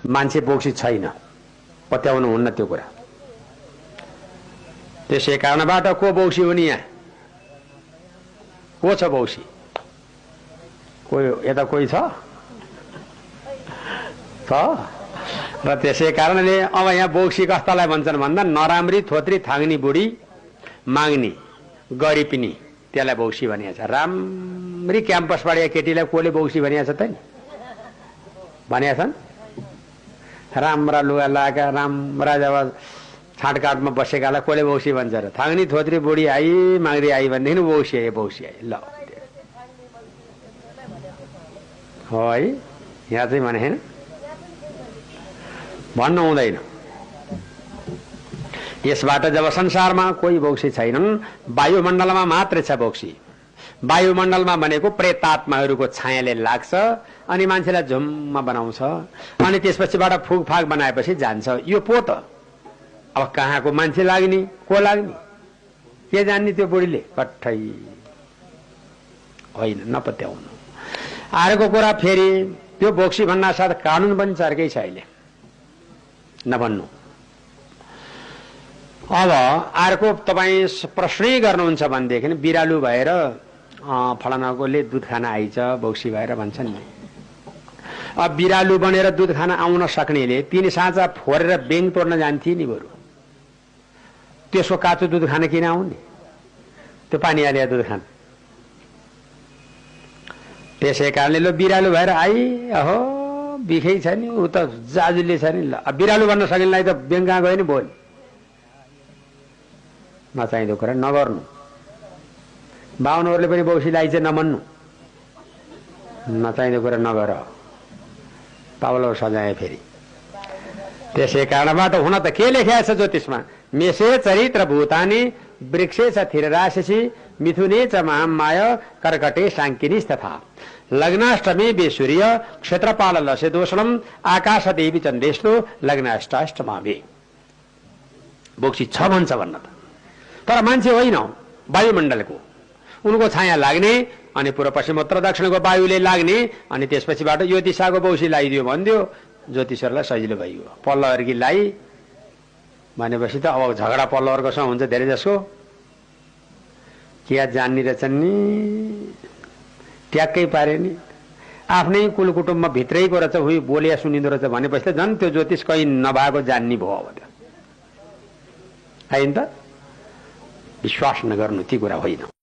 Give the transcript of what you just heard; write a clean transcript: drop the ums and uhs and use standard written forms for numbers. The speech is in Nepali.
मान्छे बोक्सी छैन, पत्याउनु हुन्न त्यो कुरा। त्यसै कारणबाट को बोक्सी हो नि यहाँ? को छ बोक्सी? कोही यता कोही छ र त्यसै कारणले अब यहाँ बोक्सी कस्तालाई भन्छन् भन्दा नराम्री थोत्री थाङ्नी बुढी माग्नी गरिपिनी, त्यसलाई बोक्सी भनिएको छ। राम्री क्याम्पसबाट या केटीलाई कोले बोक्सी भनिएको छ त नि? भनिएको छन्? राम्रा लुगा लगाएका राम्रा जब छाँटकाटमा बसेकालाई कोले बोक्सी भन्छ र? थाङ्नी थोत्री बुढी आई माग्री आई भनेदेखि बोक्सी आयो, बोक्सी आयो। ल हो है, यहाँ चाहिँ भने होइन, भन्नु हुँदैन। यसबाट जब संसारमा कोही बोक्सी छैनन्, वायुमण्डलमा मात्रै छ बोक्सी। वायुमण्डलमा भनेको प्रेतात्माहरूको छायाले लाग्छ अनि मान्छेलाई झुम्म बनाउँछ अनि त्यसपछिबाट फुकफाक बनाएपछि जान्छ। यो पो त अब कहाँको मान्छे लाग्ने, को लाग्ने, के जान्ने त्यो बुढीले? कठै होइन, नपत्याउनु। अर्को कुरा फेरि त्यो बोक्सी भन्ना साथ कानुन पनि चर्कै छ अहिले, नभन्नु। अब अर्को तपाईँ प्रश्नै गर्नुहुन्छ भनेदेखि बिरालु भएर फलानाकोले दुध खान आइछ बोक्सी भएर भन्छन् नि। अब बिरालु बनेर दुध खान आउन सक्नेले तीन साँचा फोरेर बेङ तोड्न जान्थे नि बरु। त्यसको काचो दुध खान किन आउने? त्यो पानी हालेर दुध खान। त्यसै कारणले लो बिरालु भएर आई, अहो बिखै छ नि, ऊ त जाजुले छ नि। ल बिरालु बन्न सकिनलाई त बेङ कहाँ गयो नि बोल। नचाहिँदो कुरा नगर्नु। बाहुनहरूले पनि बोक्सीलाई चाहिँ नमान्नु, नचाहिँदो कुरा नगर, पाउलो सजाय फेरि। त्यसै कारणबाट हुन त के लेखेको छ ज्योतिषमा? मेषे चरित्र भूतानि वृक्षे च थिरराशिषि मिथुने च महामाय कर्कटे शाङ्किनी तथा लग्नाष्टमी बे सूर्य क्षेत्रपाल लसे दोषणम आकाश देवी चन्द्रेश्लो लग्नाष्टाष्टमा बे। बोक्सी छ भन्छ भन्न त, तर मान्छे होइन, वायुमण्डलको उनको छाया लाग्ने अनि पूर्व पश्चिम उत्तर दक्षिणको वायुले लाग्ने अनि त्यसपछिबाट यो दिशाको बोक्सी लगाइदियो भनिदियो, ज्योतिषहरूलाई सजिलो भइयो। पल्लवर्गी लाई भनेपछि त अब झगडा पल्लवर्गसँग हुन्छ धेरै जसो। क्या जान्ने रहेछन् नि, ट्याक्कै पारे नि। आफ्नै कुल कुटुम्बमा भित्रैको रहेछ, उही बोलिया सुनिँदो रहेछ भनेपछि त झन् त्यो ज्योतिष कहीँ नभएको जान्ने भयो अब त्यो होइन त। विश्वास नगर्नु ती कुरा होइन।